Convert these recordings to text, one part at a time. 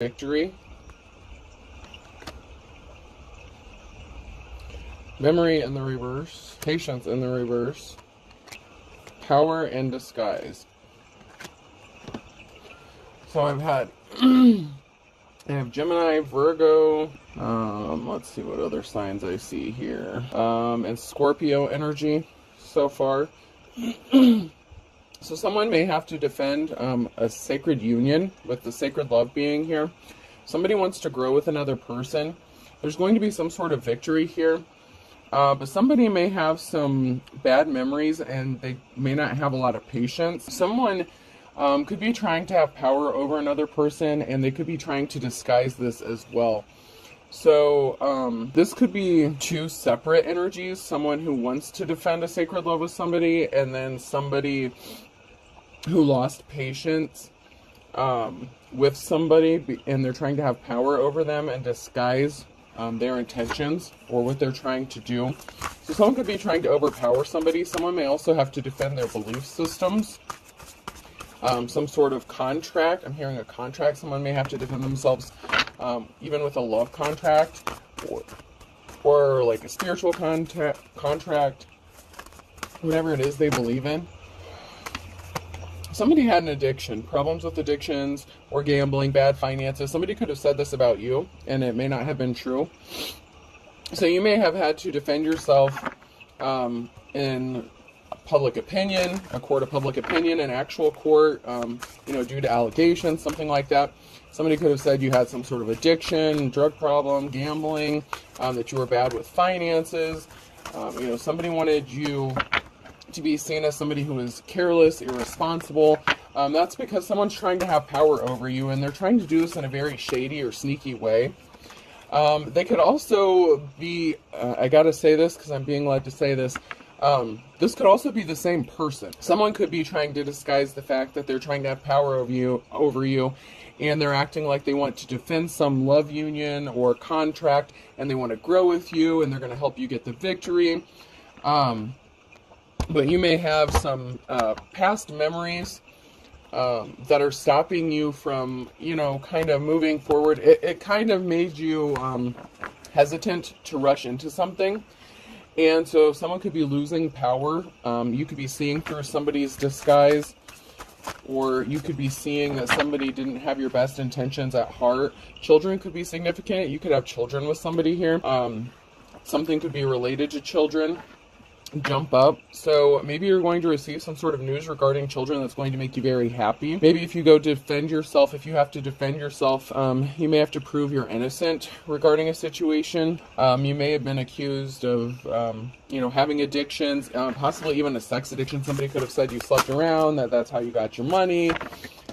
victory, memory in the reverse, patience in the reverse, power and disguise. So I've had, I have Gemini, Virgo, let's see what other signs I see here, and Scorpio energy so far. So someone may have to defend a sacred union with the sacred love being here. Somebody wants to grow with another person. There's going to be some sort of victory here. But somebody may have some bad memories and they may not have a lot of patience. Someone could be trying to have power over another person, and they could be trying to disguise this as well. So this could be two separate energies. Someone who wants to defend a sacred love with somebody, and then somebody who lost patience with somebody, and they're trying to have power over them and disguise their intentions or what they're trying to do. So someone could be trying to overpower somebody. Someone may also have to defend their belief systems. Some sort of contract. I'm hearing a contract. Someone may have to defend themselves even with a love contract or like a spiritual contract, whatever it is they believe in. Somebody had an addiction, problems with addictions or gambling, bad finances. Somebody could have said this about you, and it may not have been true. So you may have had to defend yourself in public opinion, a court of public opinion, an actual court, due to allegations, something like that. Somebody could have said you had some sort of addiction, drug problem, gambling, that you were bad with finances. Somebody wanted you to be seen as somebody who is careless, irresponsible. That's because someone's trying to have power over you, and they're trying to do this in a very shady or sneaky way. They could also be, I gotta say this because I'm being led to say this, this could also be the same person. Someone could be trying to disguise the fact that they're trying to have power over you, and they're acting like they want to defend some love union or contract, and they want to grow with you, and they're going to help you get the victory. But you may have some past memories that are stopping you from, kind of moving forward. It kind of made you hesitant to rush into something. And so someone could be losing power. You could be seeing through somebody's disguise, or you could be seeing that somebody didn't have your best intentions at heart. Children could be significant. You could have children with somebody here. Something could be related to children. Jump up. So maybe you're going to receive some sort of news regarding children that's going to make you very happy. Maybe if you go defend yourself, if you have to defend yourself, you may have to prove you're innocent regarding a situation. You may have been accused of, having addictions, possibly even a sex addiction. Somebody could have said you slept around, that's how you got your money.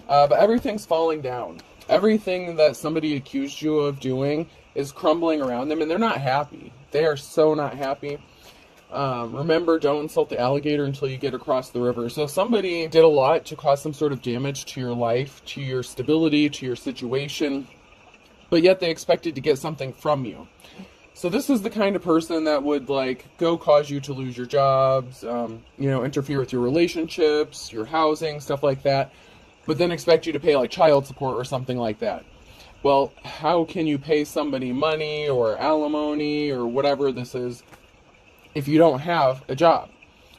But everything's falling down. Everything that somebody accused you of doing is crumbling around them, and they're not happy. They are so not happy. Remember, don't insult the alligator until you get across the river. So somebody did a lot to cause some sort of damage to your life, to your stability, to your situation, but yet they expected to get something from you. So this is the kind of person that would go cause you to lose your jobs, interfere with your relationships, your housing, stuff like that, but then expect you to pay child support or something like that. Well, how can you pay somebody money or alimony or whatever this is if you don't have a job?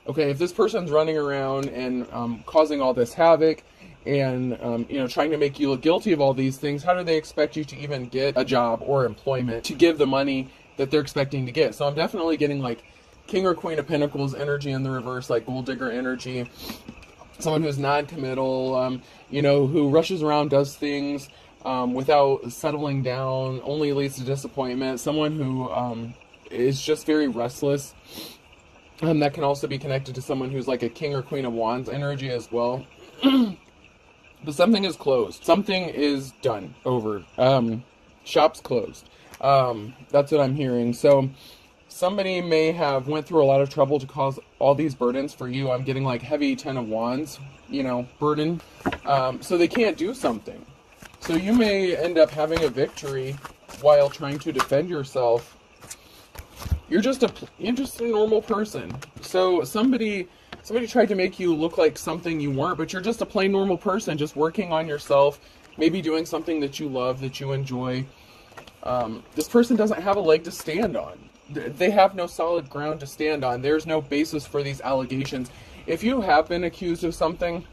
Okay, if this person's running around and causing all this havoc and trying to make you look guilty of all these things, how do they expect you to even get a job or employment to give the money that they're expecting to get? So I'm definitely getting King or Queen of Pentacles energy in the reverse, gold digger energy. Someone who's non-committal, who rushes around, does things without settling down, only leads to disappointment. Someone who is just very restless. That can also be connected to someone who's a King or Queen of Wands energy as well. But something is closed. Something is done. Over. Shop's closed. That's what I'm hearing. So somebody may have went through a lot of trouble to cause all these burdens for you. I'm getting heavy 10 of Wands, burden. So they can't do something. So you may end up having a victory while trying to defend yourself. You're just a normal person. So somebody tried to make you look like something you weren't, but you're just a plain normal person, just working on yourself, maybe doing something that you love, that you enjoy. This person doesn't have a leg to stand on. They have no solid ground to stand on. There's no basis for these allegations. If you have been accused of something,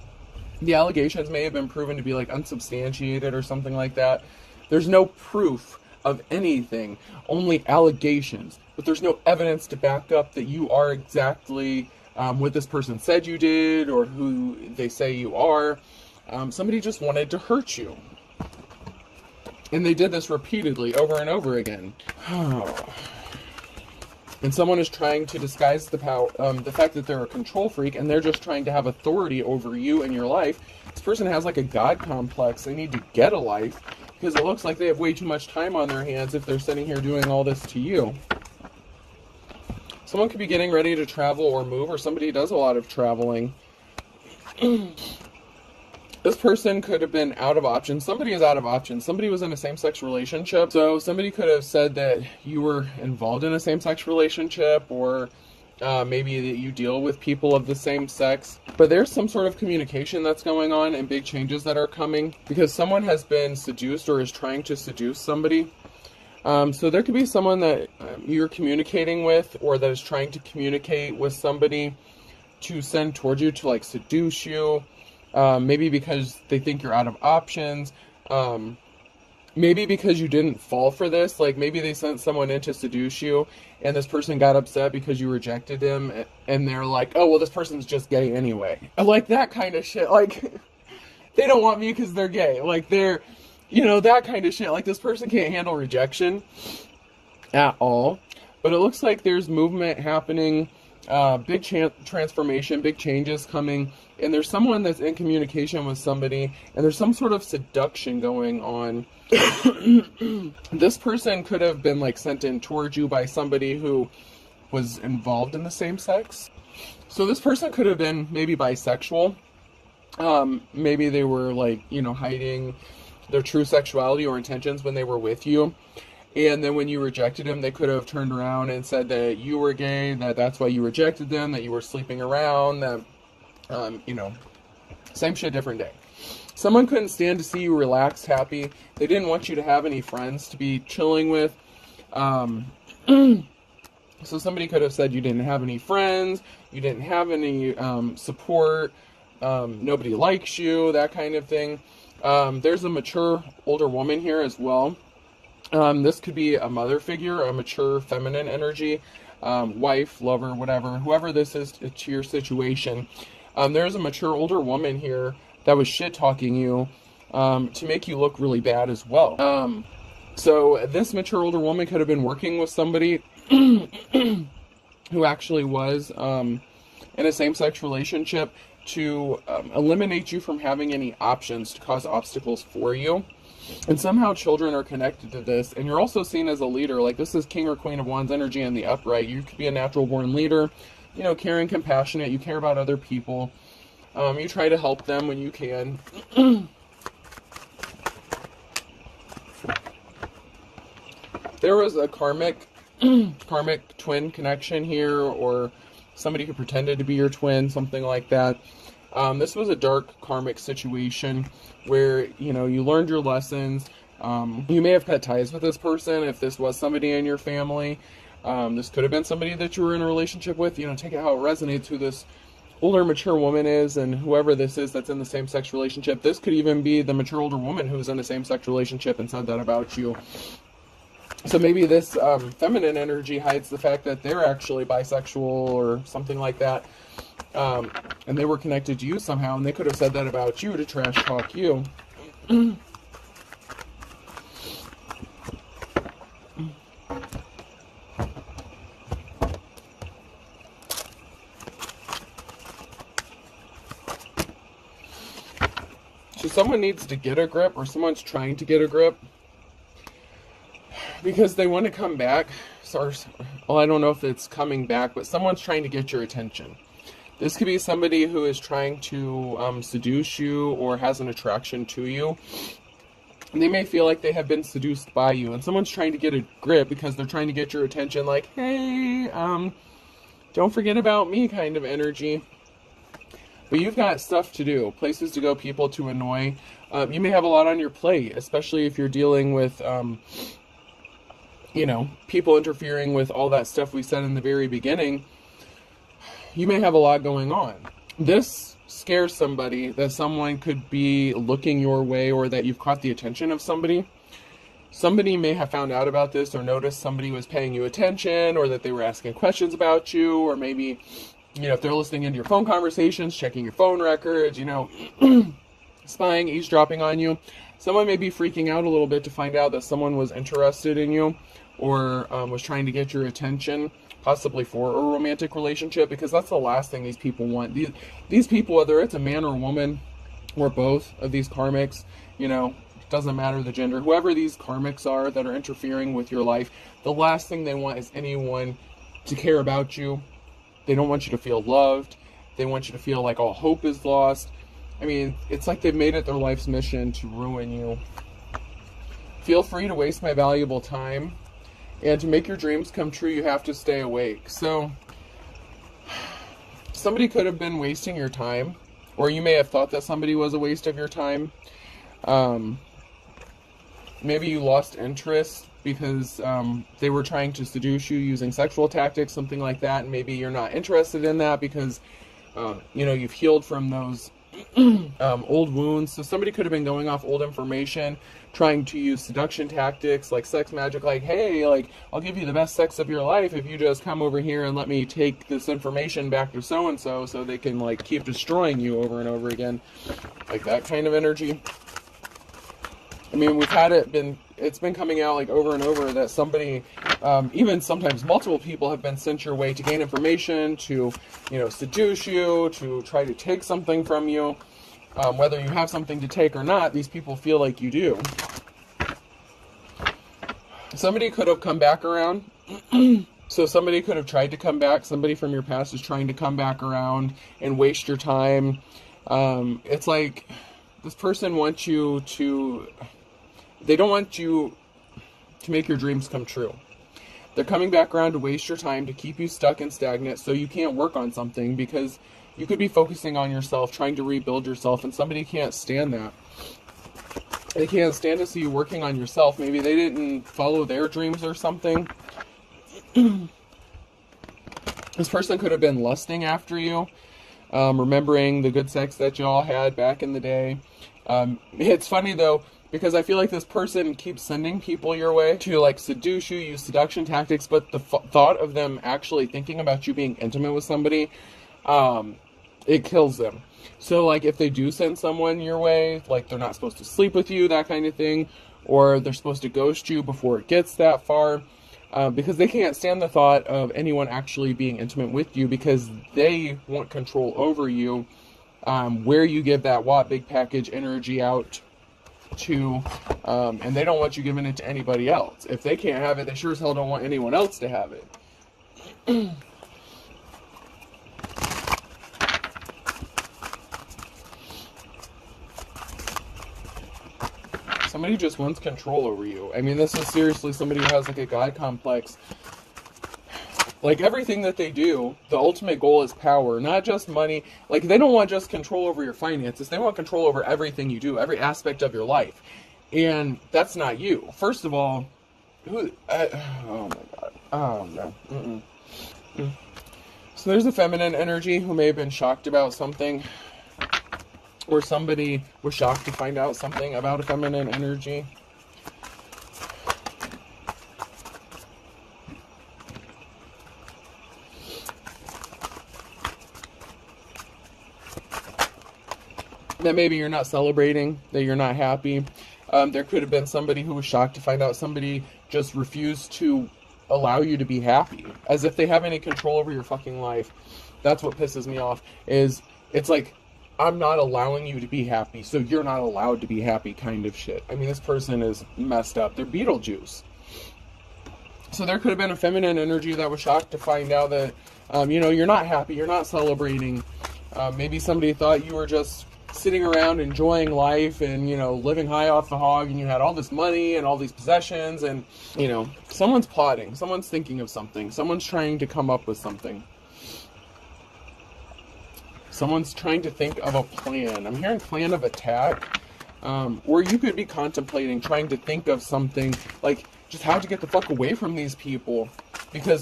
the allegations may have been proven to be like unsubstantiated or something like that. There's no proof of anything, only allegations, but there's no evidence to back up that you are exactly what this person said you did or who they say you are. Somebody just wanted to hurt you. And they did this repeatedly over and over again. And someone is trying to disguise the fact that they're a control freak, and they're just trying to have authority over you and your life. This person has like a God complex. They need to get a life because it looks like they have way too much time on their hands if they're sitting here doing all this to you. Someone could be getting ready to travel or move, or somebody does a lot of traveling. This person could have been out of options. Somebody is out of options. Somebody was in a same-sex relationship. So somebody could have said that you were involved in a same-sex relationship, or maybe that you deal with people of the same sex. But there's some sort of communication that's going on and big changes that are coming because someone has been seduced or is trying to seduce somebody. So there could be someone that you're communicating with or that is trying to communicate with somebody to send towards you to like seduce you. Maybe because they think you're out of options. Maybe because you didn't fall for this. Like maybe they sent someone in to seduce you and this person got upset because you rejected him and they're like, oh, well, this person's just gay anyway. Like that kind of shit. Like they don't want me because they're gay. Like they're, that kind of shit. Like this person can't handle rejection at all. But it looks like there's movement happening. Big transformation, big changes coming, and there's someone that's in communication with somebody, and there's some sort of seduction going on. This person could have been like sent in towards you by somebody who was involved in the same sex. So this person could have been maybe bisexual. Maybe they were like, hiding their true sexuality or intentions when they were with you. And then when you rejected him, they could have turned around and said that you were gay, that's why you rejected them, that you were sleeping around, that, same shit, different day. Someone couldn't stand to see you relaxed, happy. They didn't want you to have any friends to be chilling with. So somebody could have said you didn't have any friends, you didn't have any support, nobody likes you, that kind of thing. There's a mature older woman here as well. This could be a mother figure, a mature feminine energy, wife, lover, whatever, whoever this is to your situation. There's a mature older woman here that was shit-talking you to make you look really bad as well. So this mature older woman could have been working with somebody who actually was in a same-sex relationship to eliminate you from having any options, to cause obstacles for you. And somehow children are connected to this. And you're also seen as a leader. Like this is King or Queen of Wands energy in the upright. You could be a natural born leader, caring, compassionate. You care about other people. You try to help them when you can. There was a karmic twin connection here, or somebody who pretended to be your twin, something like that. This was a dark karmic situation where, you learned your lessons. You may have cut ties with this person if this was somebody in your family. This could have been somebody that you were in a relationship with. Take it how it resonates, who this older mature woman is, and whoever this is that's in the same-sex relationship. This could even be the mature older woman who's in a same-sex relationship and said that about you. So maybe this feminine energy hides the fact that they're actually bisexual or something like that. And they were connected to you somehow, and they could have said that about you to trash talk you. So someone needs to get a grip, or someone's trying to get a grip, because they want to come back. Well, I don't know if it's coming back, but someone's trying to get your attention. This could be somebody who is trying to seduce you or has an attraction to you. And they may feel like they have been seduced by you, and someone's trying to get a grip because they're trying to get your attention, like, hey, don't forget about me kind of energy. But you've got stuff to do, places to go, people to annoy. You may have a lot on your plate, especially if you're dealing with, people interfering with all that stuff we said in the very beginning. You may have a lot going on. This scares somebody, that someone could be looking your way, or that you've caught the attention of somebody. Somebody may have found out about this, or noticed somebody was paying you attention, or that they were asking questions about you, or maybe, if they're listening into your phone conversations, checking your phone records, spying, eavesdropping on you. Someone may be freaking out a little bit to find out that someone was interested in you, or was trying to get your attention, possibly for a romantic relationship, because that's the last thing these people want. These people, whether it's a man or a woman, or both of these karmics, doesn't matter the gender, whoever these karmics are that are interfering with your life, the last thing they want is anyone to care about you. They don't want you to feel loved. They want you to feel like all hope is lost. I mean, it's like they've made it their life's mission to ruin you. Feel free to waste my valuable time. And to make your dreams come true, you have to stay awake. So, somebody could have been wasting your time, or you may have thought that somebody was a waste of your time. Maybe you lost interest because they were trying to seduce you using sexual tactics, something like that, and maybe you're not interested in that because, you've healed from those old wounds. So somebody could have been going off old information, trying to use seduction tactics like sex magic, like, hey, I'll give you the best sex of your life if you just come over here and let me take this information back to so-and-so so they can, keep destroying you over and over again. Like that kind of energy. I mean, it's been coming out over and over that somebody, even sometimes multiple people have been sent your way to gain information, to, seduce you, to try to take something from you. Whether you have something to take or not, these people feel like you do. Somebody could have come back around. So somebody could have tried to come back. Somebody from your past is trying to come back around and waste your time. It's like this person wants you to... They don't want you to make your dreams come true. They're coming back around to waste your time, to keep you stuck and stagnant so you can't work on something, because you could be focusing on yourself, trying to rebuild yourself, and somebody can't stand that. They can't stand to see you working on yourself. Maybe they didn't follow their dreams or something. This person could have been lusting after you, remembering the good sex that y'all had back in the day. It's funny though, because I feel like this person keeps sending people your way to seduce you, use seduction tactics, but the thought of them actually thinking about you being intimate with somebody, it kills them. So if they do send someone your way, they're not supposed to sleep with you, that kind of thing, or they're supposed to ghost you before it gets that far, because they can't stand the thought of anyone actually being intimate with you, because they want control over you, where you give that big package energy out to, and they don't want you giving it to anybody else. If they can't have it, they sure as hell don't want anyone else to have it. Somebody just wants control over you. I mean, this is seriously somebody who has a God complex. Everything that they do, the ultimate goal is power, not just money. They don't want just control over your finances. They want control over everything you do, every aspect of your life. And that's not you. First of all, oh my God. Oh, no. So there's a feminine energy who may have been shocked about something. Or somebody was shocked to find out something about a feminine energy. That maybe you're not celebrating, that you're not happy. There could have been somebody who was shocked to find out somebody just refused to allow you to be happy, as if they have any control over your fucking life. That's what pisses me off, is it's I'm not allowing you to be happy, so you're not allowed to be happy kind of shit. I mean, this person is messed up. They're Beetlejuice. So there could have been a feminine energy that was shocked to find out that, you're not happy, you're not celebrating. Maybe somebody thought you were just sitting around enjoying life and, living high off the hog, and you had all this money and all these possessions, and, someone's plotting, someone's thinking of something, someone's trying to come up with something. Someone's trying to think of a plan. I'm hearing plan of attack. Or you could be contemplating, trying to think of something like just how to get the fuck away from these people.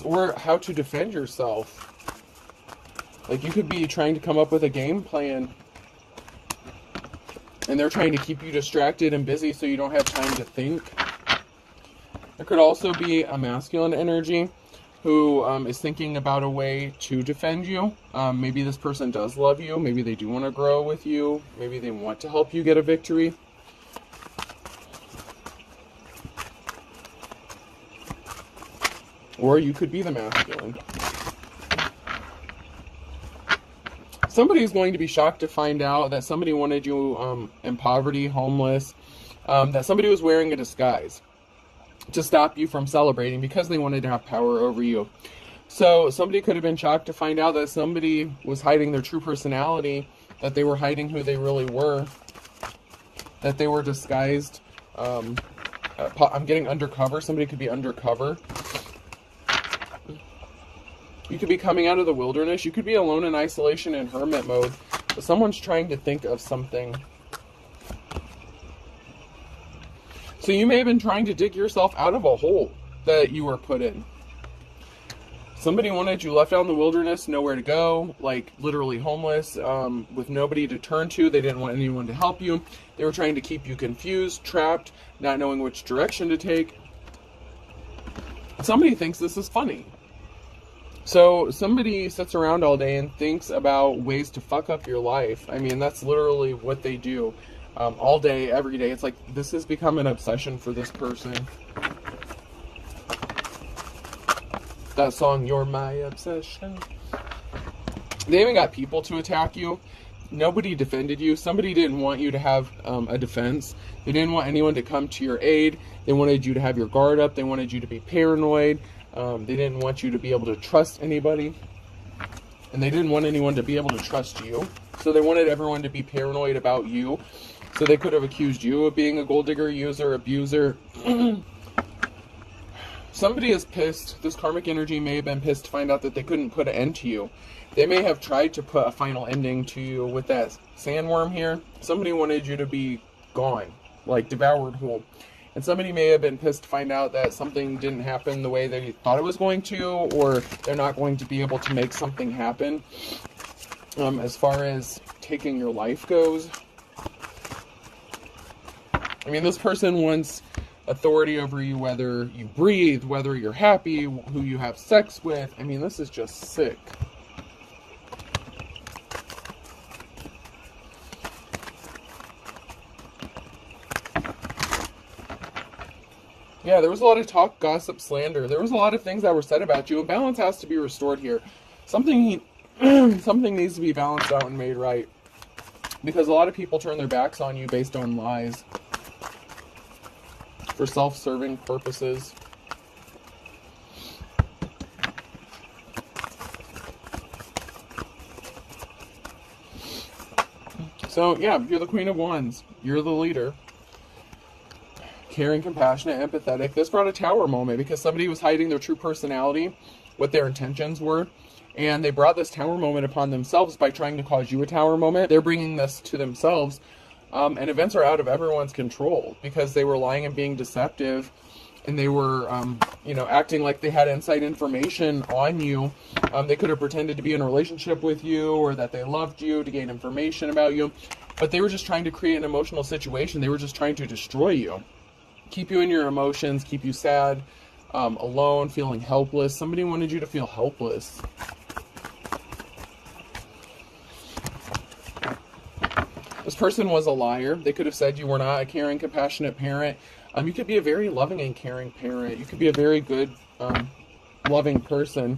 Or how to defend yourself. Like, you could be trying to come up with a game plan. And they're trying to keep you distracted and busy so you don't have time to think. There could also be a masculine energy who is thinking about a way to defend you. Maybe this person does love you. Maybe they do want to grow with you. Maybe they want to help you get a victory. Or you could be the masculine. Somebody's going to be shocked to find out that somebody wanted you in poverty, homeless, that somebody was wearing a disguise to stop you from celebrating because they wanted to have power over you. So somebody could have been shocked to find out that somebody was hiding their true personality, that they were hiding who they really were, that they were disguised. I'm getting undercover. Somebody could be undercover. You could be coming out of the wilderness. You could be alone in isolation and hermit mode. But someone's trying to think of something. So you may have been trying to dig yourself out of a hole that you were put in. Somebody wanted you left out in the wilderness, nowhere to go, like literally homeless, with nobody to turn to. They didn't want anyone to help you. They were trying to keep you confused, trapped, not knowing which direction to take. Somebody thinks this is funny. So somebody sits around all day and thinks about ways to fuck up your life. I mean, that's literally what they do. All day, every day. It's like this has become an obsession for this person. That song, You're My Obsession. They even got people to attack you. Nobody defended you. Somebody didn't want you to have a defense. They didn't want anyone to come to your aid. They wanted you to have your guard up. They wanted you to be paranoid. They didn't want you to be able to trust anybody. And they didn't want anyone to be able to trust you. So they wanted everyone to be paranoid about you. So they could have accused you of being a gold digger, user, abuser. Somebody is pissed. This karmic energy may have been pissed to find out that they couldn't put an end to you. They may have tried to put a final ending to you with that sandworm here. Somebody wanted you to be gone, like devoured whole. And somebody may have been pissed to find out that something didn't happen the way they thought it was going to, or they're not going to be able to make something happen. As far as taking your life goes, I mean, this person wants authority over you, whether you breathe, whether you're happy, who you have sex with. I mean, this is just sick. Yeah, there was a lot of talk, gossip, slander. There was a lot of things that were said about you, and balance has to be restored here. Something needs to be balanced out and made right. Because a lot of people turn their backs on you based on lies. For self-serving purposes. So, yeah, you're the Queen of Wands. You're the leader. Caring, compassionate, empathetic. This brought a tower moment because somebody was hiding their true personality, what their intentions were, and they brought this tower moment upon themselves by trying to cause you a tower moment. They're bringing this to themselves, and events are out of everyone's control because they were lying and being deceptive, and they were, acting like they had inside information on you. They could have pretended to be in a relationship with you or that they loved you to gain information about you, but they were just trying to create an emotional situation. They were just trying to destroy you. Keep you in your emotions, keep you sad, alone, feeling helpless. Somebody wanted you to feel helpless. This person was a liar. They could have said you were not a caring, compassionate parent. You could be a very loving and caring parent. You could be a very good, loving person.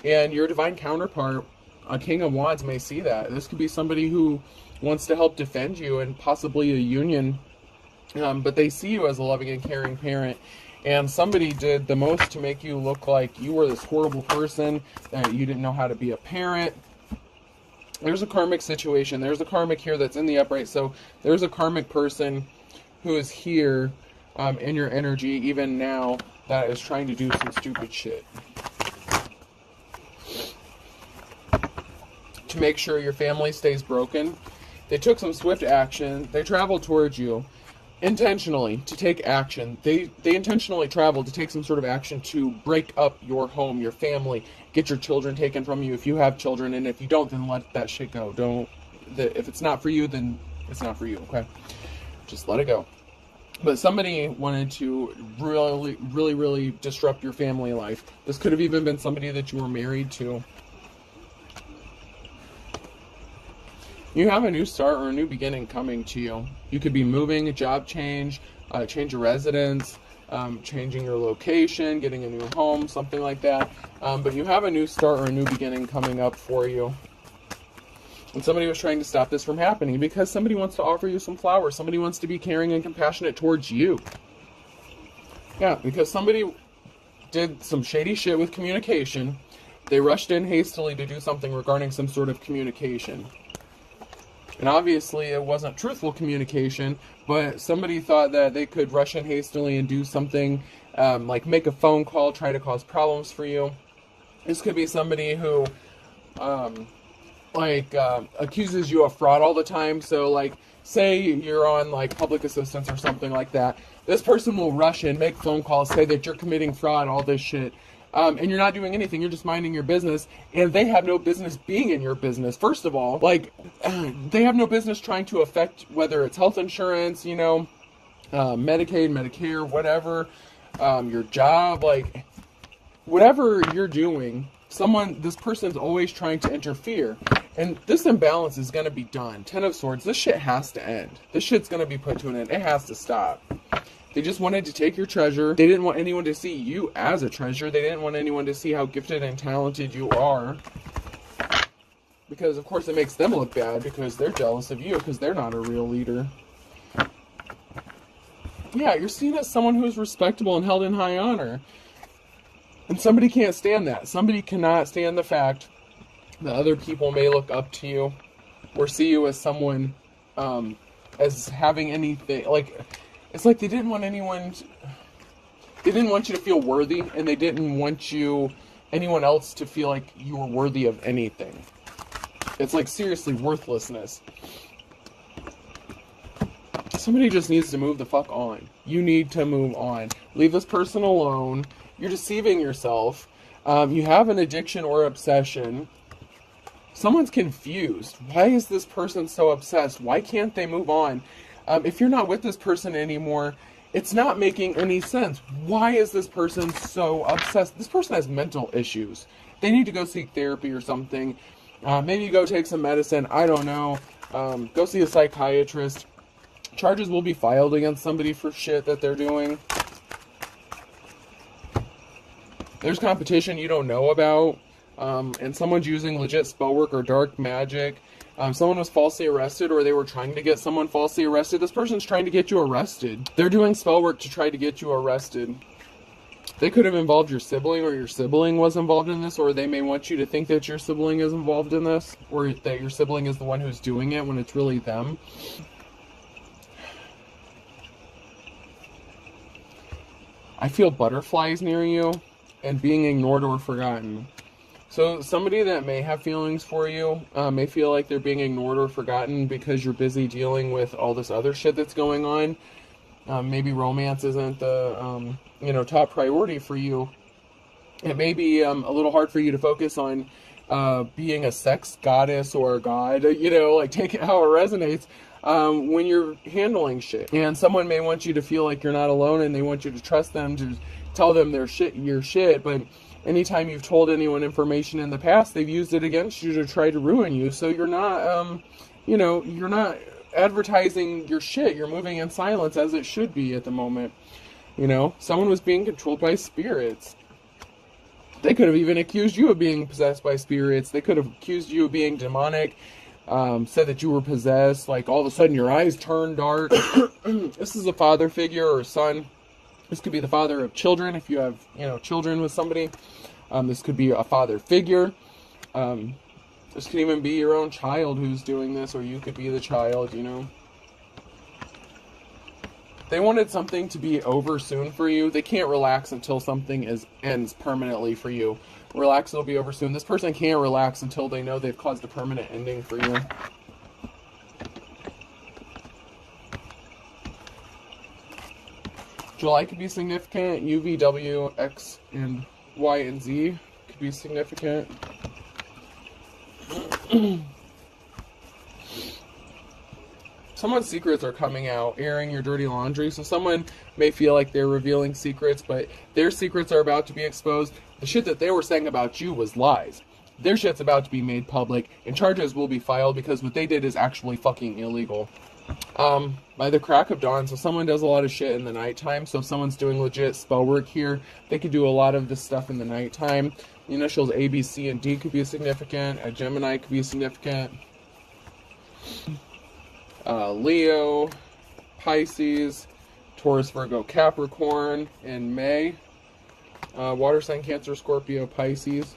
And your divine counterpart, a King of Wands, may see that. This could be somebody who wants to help defend you and possibly a union. But they see you as a loving and caring parent, and somebody did the most to make you look like you were this horrible person, that you didn't know how to be a parent. There's a karmic situation. There's a karmic here that's in the upright. So there's a karmic person who is here in your energy, even now, that is trying to do some stupid shit. to make sure your family stays broken. They took some swift action. They traveled towards you intentionally to take action. They intentionally traveled to take some sort of action to break up your home, your family, get your children taken from you if you have children, and if you don't, then let that shit go. If it's not for you, then it's not for you, okay? Just let it go. But somebody wanted to really disrupt your family life. This could have even been somebody that you were married to. You have a new start or a new beginning coming to you. You could be moving, a job change, change of residence, changing your location, getting a new home, something like that. But you have a new start or a new beginning coming up for you. And somebody was trying to stop this from happening because somebody wants to offer you some flowers. Somebody wants to be caring and compassionate towards you. Yeah, because somebody did some shady shit with communication. They rushed in hastily to do something regarding some sort of communication. And obviously it wasn't truthful communication, but somebody thought that they could rush in hastily and do something like make a phone call, try to cause problems for you. This could be somebody who accuses you of fraud all the time. So like, say you're on like public assistance or something like that. This person will rush in, make phone calls, say that you're committing fraud, all this shit. And you're not doing anything. You're just minding your business, and they have no business being in your business. First of all, like, they have no business trying to affect whether it's health insurance, you know, Medicaid, Medicare, whatever, your job, like, whatever you're doing, this person's always trying to interfere. And this imbalance is going to be done. 10 of Swords, this shit has to end. This shit's going to be put to an end. It has to stop. They just wanted to take your treasure. They didn't want anyone to see you as a treasure. They didn't want anyone to see how gifted and talented you are. Because, of course, it makes them look bad because they're jealous of you because they're not a real leader. Yeah, you're seen as someone who's respectable and held in high honor. And somebody can't stand that. Somebody cannot stand the fact that other people may look up to you or see you as someone as having anything, like... It's like they didn't want they didn't want you to feel worthy, and they didn't want anyone else to feel like you were worthy of anything. It's like seriously worthlessness. Somebody just needs to move the fuck on. You need to move on. Leave this person alone. You're deceiving yourself. You have an addiction or obsession. Someone's confused. Why is this person so obsessed? Why can't they move on? If you're not with this person anymore, it's not making any sense. Why is this person so obsessed? This person has mental issues. They need to go seek therapy or something. Maybe go take some medicine. I don't know. Go see a psychiatrist. Charges will be filed against somebody for shit that they're doing. There's competition you don't know about. And someone's using legit spell work or dark magic. Someone was falsely arrested, or they were trying to get someone falsely arrested. This person's trying to get you arrested. They're doing spell work to try to get you arrested. They could have involved your sibling, or your sibling was involved in this, or they may want you to think that your sibling is involved in this, or that your sibling is the one who's doing it when it's really them. I feel butterflies near you and being ignored or forgotten. So somebody that may have feelings for you may feel like they're being ignored or forgotten because you're busy dealing with all this other shit that's going on. Maybe romance isn't the top priority for you. It may be a little hard for you to focus on being a sex goddess or a god, take it how it resonates when you're handling shit. And someone may want you to feel like you're not alone, and they want you to trust them, to tell them your shit, but anytime you've told anyone information in the past, they've used it against you to try to ruin you. So you're not, you're not advertising your shit. You're moving in silence as it should be at the moment. Someone was being controlled by spirits. They could have even accused you of being possessed by spirits. They could have accused you of being demonic, said that you were possessed. Like all of a sudden your eyes turn dark. This is a father figure or a son. This could be the father of children if you have, children with somebody. This could be a father figure. This could even be your own child who's doing this, or you could be the child, They wanted something to be over soon for you. They can't relax until something ends permanently for you. Relax, it'll be over soon. This person can't relax until they know they've caused a permanent ending for you. July could be significant. U, V, W, X, and Y, and Z could be significant. Someone's secrets are coming out, airing your dirty laundry. So someone may feel like they're revealing secrets, but their secrets are about to be exposed. The shit that they were saying about you was lies. Their shit's about to be made public, and charges will be filed because what they did is actually fucking illegal. By the crack of dawn, so someone does a lot of shit in the nighttime. So if someone's doing legit spell work here, they could do a lot of this stuff in the nighttime. The initials A, B, C, and D could be significant. A Gemini could be significant. Leo, Pisces, Taurus, Virgo, Capricorn in May. Water sign, Cancer, Scorpio, Pisces.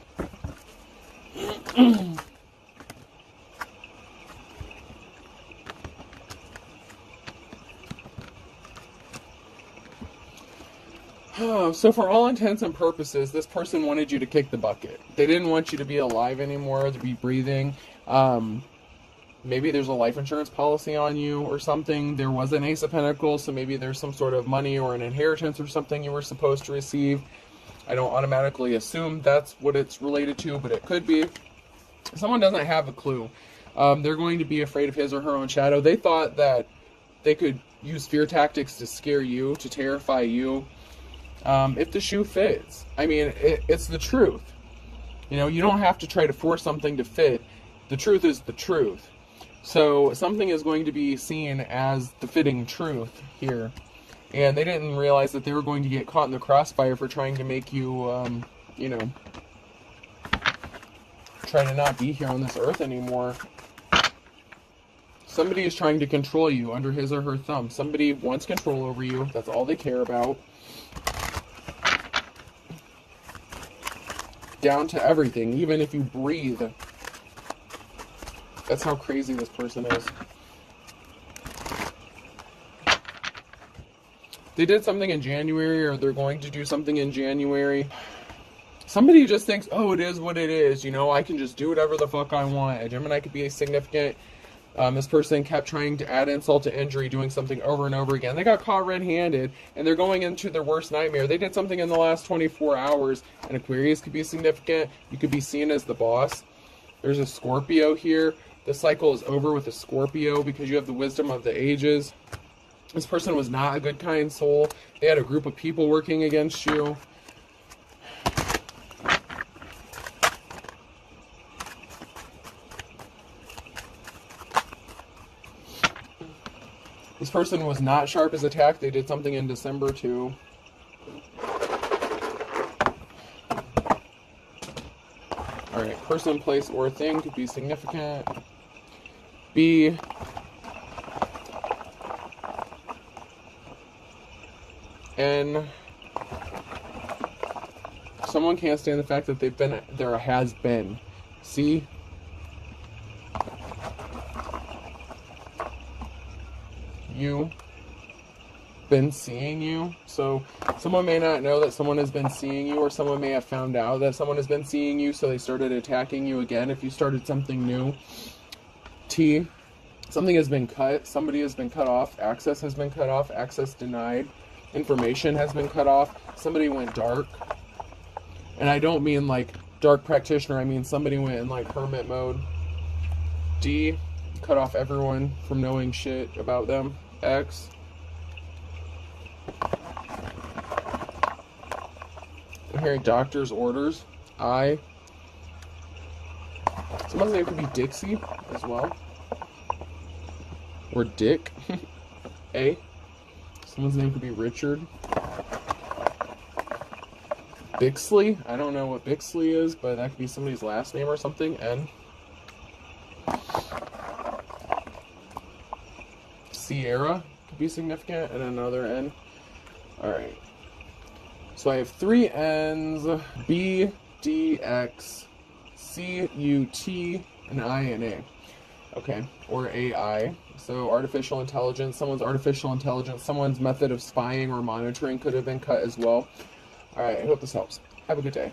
So for all intents and purposes, this person wanted you to kick the bucket. They didn't want you to be alive anymore, to be breathing. Maybe there's a life insurance policy on you or something. There was an Ace of Pentacles, so maybe there's some sort of money or an inheritance or something you were supposed to receive. I don't automatically assume that's what it's related to, but it could be. Someone doesn't have a clue. They're going to be afraid of his or her own shadow. They thought that they could use fear tactics to scare you, to terrify you. If the shoe fits. I mean, it's the truth. You know, you don't have to try to force something to fit. The truth is the truth. So something is going to be seen as the fitting truth here. And they didn't realize that they were going to get caught in the crossfire for trying to make you, you know, try to not be here on this earth anymore. Somebody is trying to control you under his or her thumb. Somebody wants control over you. That's all they care about. Down to everything, even if you breathe. That's how crazy this person is. They did something in January, or they're going to do something in January. Somebody just thinks, oh, it is what it is. You know, I can just do whatever the fuck I want. A Gemini could be significant. This person kept trying to add insult to injury, doing something over and over again. They got caught red-handed, and they're going into their worst nightmare. They did something in the last 24 hours. An Aquarius could be significant. You could be seen as the boss. There's a Scorpio here. The cycle is over with a Scorpio because you have the wisdom of the ages. This person was not a good, kind soul. They had a group of people working against you. This person was not sharp as attack. They did something in December too. Alright, person, place, or thing could be significant. B. N. Someone can't stand the fact that there has been. C. You. Been seeing you. So someone may not know that someone has been seeing you, or someone may have found out that someone has been seeing you, so they started attacking you again if you started something new. T. Something has been cut. Somebody has been cut off. Access has been cut off. Access denied. Information has been cut off. Somebody went dark. And I don't mean like dark practitioner. I mean somebody went in like hermit mode. D. Cut off everyone from knowing shit about them. X. I'm hearing doctor's orders. I. Someone's name could be Dixie as well. Or Dick. A. Someone's name could be Richard. Bixley. I don't know what Bixley is, but that could be somebody's last name or something. N. Sierra could be significant, and another N. Alright. So I have 3 N's, B, D, X, C, U, T, and I, and A. Okay, or AI. So artificial intelligence, someone's method of spying or monitoring could have been cut as well. All right, I hope this helps. Have a good day.